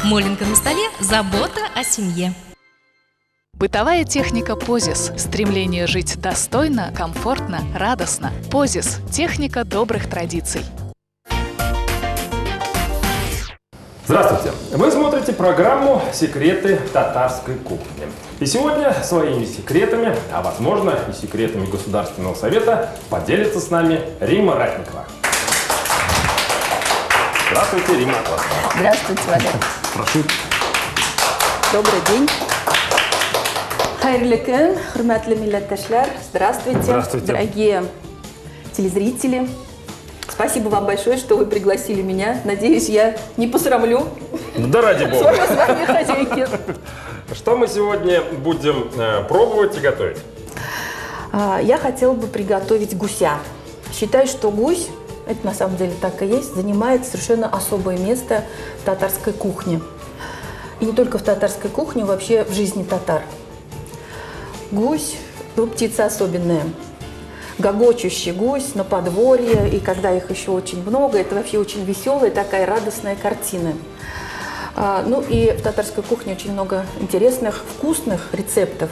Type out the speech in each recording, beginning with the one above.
Моленка на столе – забота о семье. Бытовая техника Позис. Стремление жить достойно, комфортно, радостно. Позис – техника добрых традиций. Здравствуйте! Вы смотрите программу «Секреты татарской кухни». И сегодня своими секретами, а возможно и секретами Государственного совета, поделится с нами Римма Ратникова. Здравствуйте, Римма. Здравствуйте, Валерий. Прошу. Добрый день. Хайрлы күн, хурматлы милләттәшләр. Здравствуйте, Здравствуйте, дорогие телезрители. Спасибо вам большое, что вы пригласили меня. Надеюсь, я не посрамлю. Да ради бога. С вами хозяйки. Что мы сегодня будем пробовать и готовить? Я хотела бы приготовить гуся. Считаю, что гусь, это на самом деле так и есть, занимает совершенно особое место в татарской кухне. И не только в татарской кухне, вообще в жизни татар. Гусь, птица особенная. Гогочущий гусь на подворье, и когда их еще очень много, это вообще очень веселая, такая радостная картина. Ну и в татарской кухне очень много интересных, вкусных рецептов.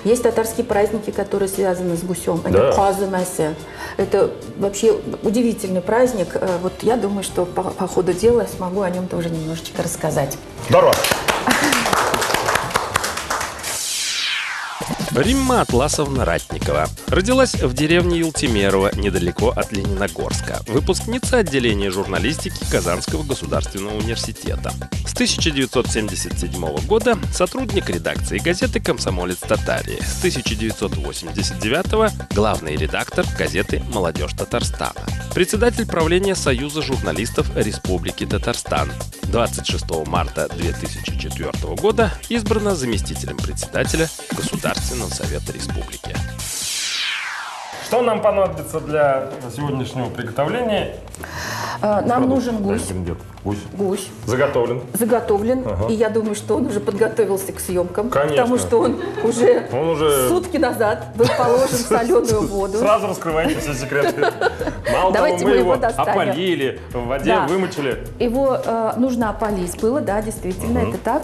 Есть татарские праздники, которые связаны с гусем. Да. Это вообще удивительный праздник. Вот я думаю, что по ходу дела смогу о нем тоже немножечко рассказать. Здорово! Римма Атласовна Ратникова родилась в деревне Елтимерово, недалеко от Лениногорска. Выпускница отделения журналистики Казанского государственного университета. С 1977 года сотрудник редакции газеты «Комсомолец Татарии». С 1989 главный редактор газеты «Молодежь Татарстана». Председатель правления Союза журналистов Республики Татарстан. 26 марта 2004 года избрана заместителем председателя Государственного совета республики. Что нам понадобится для сегодняшнего приготовления? Нам нужен гусь. Гусь. Гусь. Заготовлен. Заготовлен. Ага. И я думаю, что он уже подготовился к съемкам. Конечно. Потому что он уже сутки назад был положен в соленую воду. Сразу раскрывайте все секреты. Мало Давайте того, мы его достанем. опалили, в воде вымочили. Его нужно опалить было, да, действительно, это так.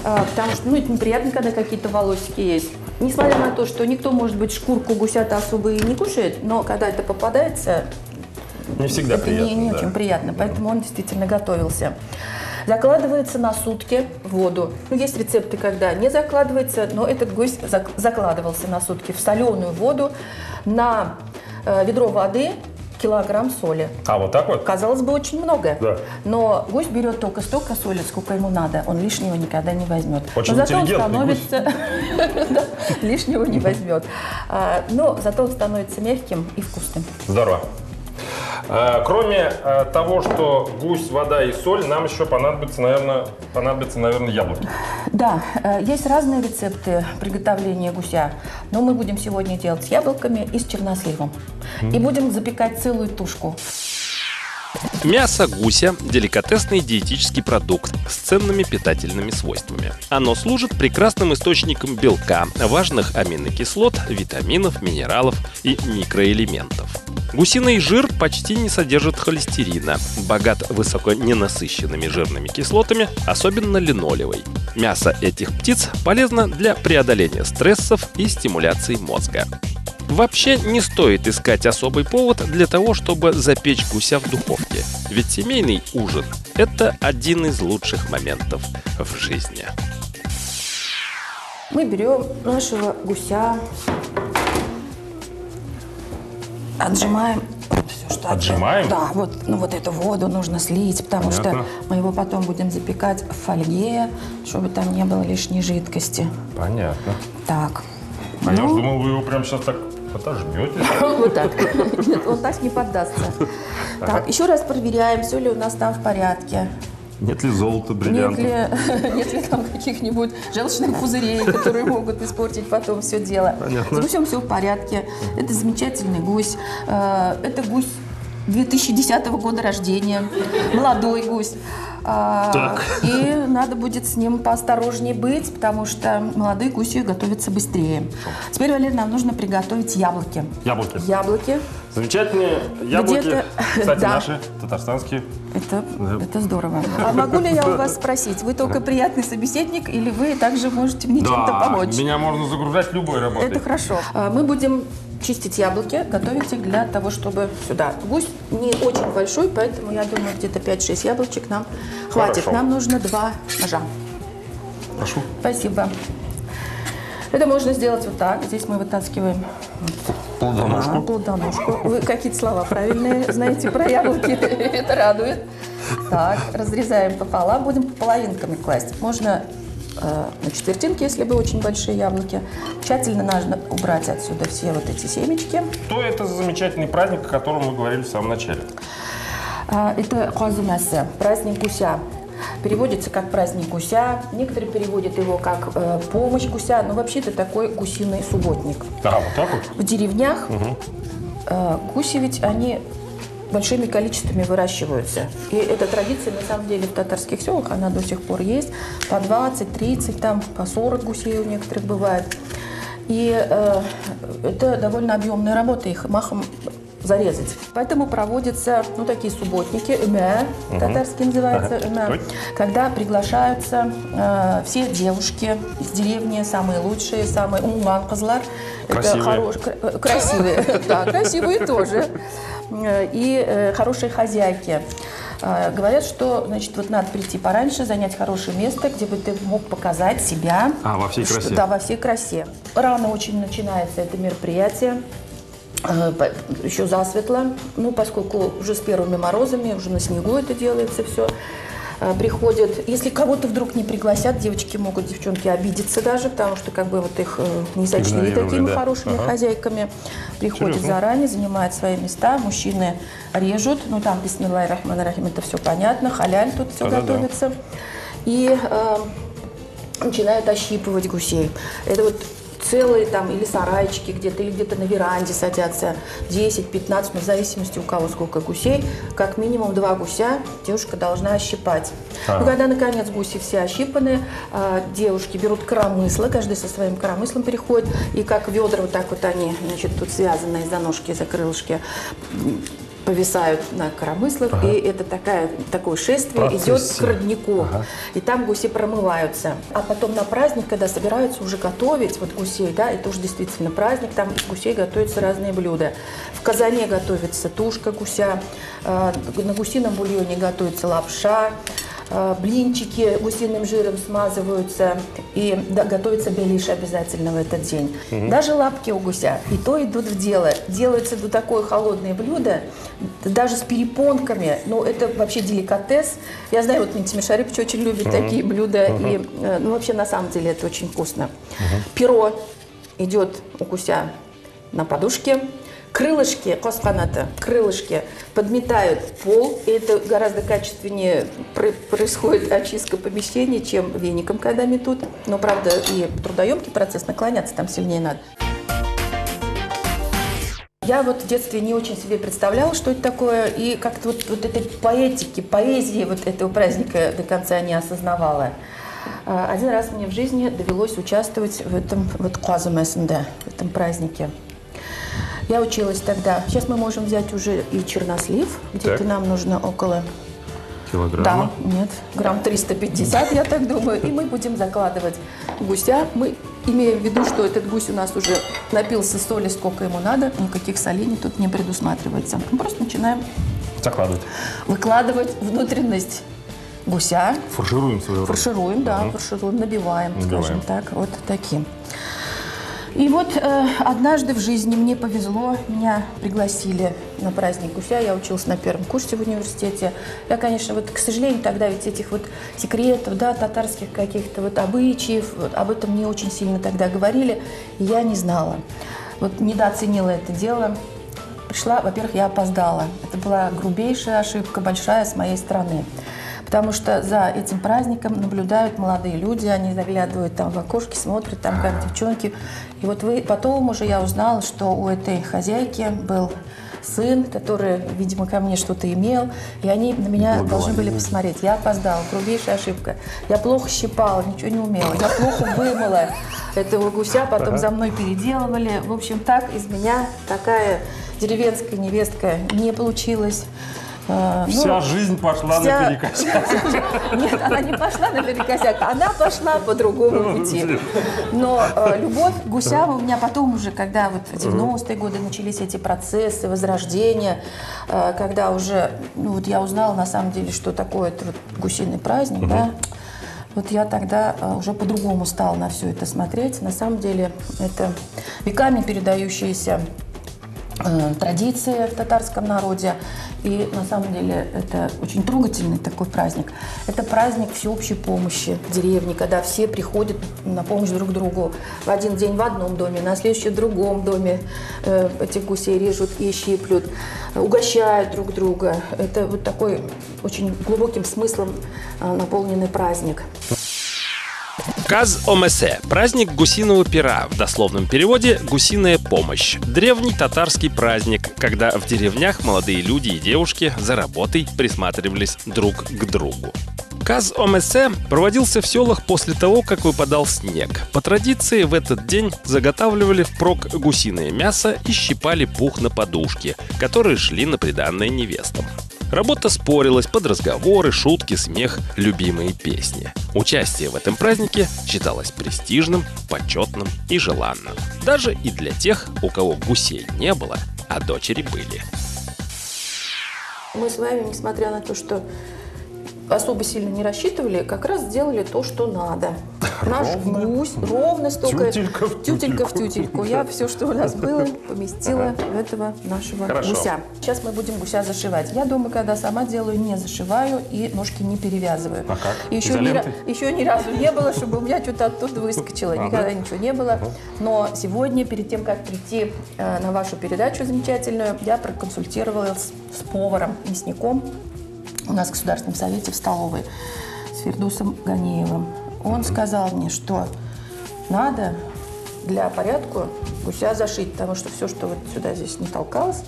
Потому что это неприятно, когда какие-то волосики есть. Несмотря на то, что никто, может быть, шкурку гуся-то особо и не кушает, но когда это попадается, не всегда это приятно. не очень приятно, поэтому он действительно готовился. Закладывается на сутки в воду. Есть рецепты, когда не закладывается, но этот гусь закладывался на сутки в соленую воду на ведро воды, килограмм соли. А вот так вот? Казалось бы, очень много. Да. Но гусь берет только столько соли, сколько ему надо. Он лишнего никогда не возьмет. Очень но зато он интеллигентный становится... Лишнего не возьмет. Но зато он становится мягким и вкусным. Здорово. Кроме того, что гусь, вода и соль, нам еще понадобятся, наверное, яблоки. Да, есть разные рецепты приготовления гуся, но мы будем сегодня делать с яблоками и с черносливом. И будем запекать целую тушку. Мясо гуся – деликатесный диетический продукт с ценными питательными свойствами. Оно служит прекрасным источником белка, важных аминокислот, витаминов, минералов и микроэлементов. Гусиный жир почти не содержит холестерина, богат высоконенасыщенными жирными кислотами, особенно линолевой. Мясо этих птиц полезно для преодоления стрессов и стимуляции мозга. Вообще не стоит искать особый повод для того, чтобы запечь гуся в духовке, ведь семейный ужин – это один из лучших моментов в жизни. Мы берем нашего гуся, отжимаем. Все, что Отжимаем? Да, вот эту воду нужно слить, потому что мы его потом будем запекать в фольге, чтобы там не было лишней жидкости. Понятно. Так. А я уж думал, вы его прямо сейчас так отожмете. Вот так. Нет, он так не поддастся. Так, еще раз проверяем, все ли у нас там в порядке. Нет ли золота, бриллиантов? Нет ли там каких-нибудь желчных пузырей, которые могут испортить потом все дело. Понятно. С гусем все в порядке. Это замечательный гусь. Это гусь 2010 года рождения, молодой гусь. И надо будет с ним поосторожнее быть, потому что молодые гуси готовятся быстрее. Теперь, Валерий, нам нужно приготовить яблоки. Яблоки. Замечательные яблоки. Кстати, Да. наши, татарстанские. Это здорово. А могу ли я у вас спросить, вы только приятный собеседник или вы также можете мне чем-то помочь? Меня можно загружать любой работой. Это хорошо. Мы будем чистить яблоки, готовить их для того, чтобы сюда. Гусь не очень большой, поэтому я думаю, где-то 5-6 яблочек нам хватит. Хорошо. Нам нужно 2 ножа. Прошу. Спасибо. Это можно сделать вот так. Здесь мы вытаскиваем плодоножку. Вы какие-то слова правильные знаете про яблоки. Это радует. Так, разрезаем пополам. Будем по половинками класть. Можно на четвертинки, если бы очень большие яблоки. Тщательно нужно убрать отсюда все вот эти семечки. Что это за замечательный праздник, о котором мы говорили в самом начале? Это Казумасы, праздник гуся. Переводится как праздник гуся. Некоторые переводят его как помощь гуся. Но вообще это такой гусиный субботник. Да, вот так вот? В деревнях гуси ведь они большими количествами выращиваются. И эта традиция, на самом деле, в татарских селах, она до сих пор есть. По 20, 30, там, по 40 гусей у некоторых бывает. И это довольно объемная работа, их махом зарезать. Поэтому проводятся, ну, такие субботники, үмэ, татарский называется, үмэ, когда приглашаются все девушки из деревни, самые лучшие, самые уман кызлар. Красивые, да, красивые тоже. И хорошие хозяйки. Говорят, что, значит, вот надо прийти пораньше, занять хорошее место, где бы ты мог показать себя. Во всей красе. Да, во всей красе. Рано очень начинается это мероприятие. Еще засветло, ну, поскольку уже с первыми морозами, уже на снегу это делается все. Приходят, если кого-то вдруг не пригласят, девочки могут, девчонки, обидеться даже, потому что как бы вот их не сочли такими хорошими хозяйками. Приходят заранее, занимают свои места, мужчины режут, ну там бисмиллахи рахмани рахим, это все понятно, халяль тут все готовится. И начинают ощипывать гусей. Это вот целые там или сарайчики где-то, или где-то на веранде садятся 10-15, ну, в зависимости у кого сколько гусей, как минимум 2 гуся девушка должна ощипать. Ну, когда, наконец, гуси все ощипаны, девушки берут коромысло, каждый со своим коромыслом переходит, и как ведра, вот так вот они, значит, тут связанные за ножки, за крылышки, повисают на коромыслах, и это такое шествие идет к роднику. И там гуси промываются. А потом на праздник, когда собираются уже готовить вот гусей, да, это уже действительно праздник, там из гусей готовятся разные блюда. В казане готовится тушка гуся, на гусином бульоне готовится лапша, блинчики гусиным жиром смазываются, и готовится белиш обязательно в этот день. Даже лапки у гуся, и то идут в дело. Делается такое холодное блюдо, даже с перепонками, ну это вообще деликатес. Я знаю, вот Минтимир Шарипович очень любит такие блюда, и ну, вообще на самом деле это очень вкусно. Перо идет у гуся на подушке. Крылышки, косханата, крылышки подметают пол, и это гораздо качественнее происходит очистка помещений, чем веником, когда метут. Но, правда, и трудоемкий процесс, наклоняться там сильнее надо. Я вот в детстве не очень себе представляла, что это такое, и как-то вот этой поэзии вот этого праздника до конца не осознавала. Один раз мне в жизни довелось участвовать в этом вот Казумасында, в этом празднике. Я училась тогда. Сейчас мы можем взять уже и чернослив. Где-то нам нужно около... Килограмма? Да, нет, грамм 350, я так думаю. И мы будем закладывать гуся. Мы имеем в виду, что этот гусь у нас уже напился соли, сколько ему надо. Никаких солений тут не предусматривается. Мы просто начинаем Закладывать. выкладывать внутренность гуся. Фаршируем свою Фаршируем, да, фаршируем, набиваем, скажем так, вот таким. И вот однажды в жизни мне повезло, меня пригласили на праздник гуся, я училась на первом курсе в университете. Я, конечно, вот, к сожалению, тогда ведь этих вот секретов, да, татарских каких-то вот обычаев, вот, об этом не очень сильно тогда говорили, и я не знала. Вот недооценила это дело. Пришла, во-первых, я опоздала. Это была грубейшая ошибка, большая с моей стороны. Потому что за этим праздником наблюдают молодые люди, они заглядывают там в окошки, смотрят там как девчонки. И вот потом уже я узнала, что у этой хозяйки был сын, который, видимо, ко мне что-то имел, и они на меня должны были посмотреть. Я опоздала, грубейшая ошибка. Я плохо щипала, ничего не умела. Я плохо вымыла этого гуся, потом за мной переделывали. В общем, так из меня такая деревенская невестка не получилась. Вся жизнь пошла наперекосяк. Нет, она не пошла наперекосяк, она пошла по другому пути. Но любовь к гусям у меня потом уже, когда вот в 90-е годы начались эти процессы возрождения, когда уже, ну вот я узнала на самом деле, что такое это вот гусиный праздник, да, вот я тогда уже по-другому стала на все это смотреть. На самом деле это веками передающиеся традиции в татарском народе. И на самом деле это очень трогательный такой праздник. Это праздник всеобщей помощи в деревне, когда все приходят на помощь друг другу. В один день в одном доме, на следующий в другом доме этих гусей режут и щиплют, угощают друг друга. Это вот такой очень глубоким смыслом наполненный праздник. Каз-омесе – праздник гусиного пера, в дословном переводе «гусиная помощь». Древний татарский праздник, когда в деревнях молодые люди и девушки за работой присматривались друг к другу. Каз-омесе проводился в селах после того, как выпадал снег. По традиции в этот день заготавливали впрок гусиное мясо и щипали пух на подушки, которые шли на приданное невестам. Работа спорилась под разговоры, шутки, смех, любимые песни. Участие в этом празднике считалось престижным, почетным и желанным. Даже и для тех, у кого гусей не было, а дочери были. Мы с вами, несмотря на то, что особо сильно не рассчитывали, как раз сделали то, что надо. Наш гусь ровно столько, тютелька в тютельку. Я все, что у нас было, поместила в этого нашего гуся. Сейчас мы будем гуся зашивать. Я дома, когда сама делаю, не зашиваю и ножки не перевязываю. А как? И еще ни разу не было, чтобы у меня что-то оттуда выскочило. Никогда ничего не было. Но сегодня, перед тем, как прийти на вашу передачу замечательную, я проконсультировалась с поваром, мясником у нас в Государственном совете в столовой с Фирдусом Ганеевым. Он сказал мне, что надо для порядка гуся зашить, потому что все, что вот сюда здесь не толкалось,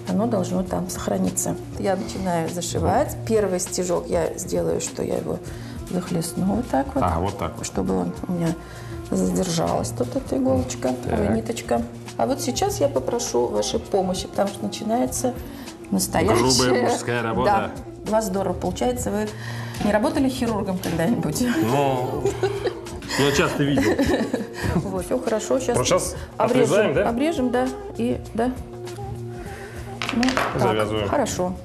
оно должно там сохраниться. Я начинаю зашивать. Первый стежок я сделаю, что я его захлестну вот так вот. Вот так вот. Чтобы он у меня задержалась тут эта иголочка, ниточка. А вот сейчас я попрошу вашей помощи, потому что начинается настоящая... Грубая мужская работа. Да. У вас здорово получается. Вы не работали хирургом когда-нибудь? Ну, я часто видел. Вот, все хорошо. Сейчас отрезаем, да? Обрежем, да. И, да. Ну, Завязываем. Хорошо.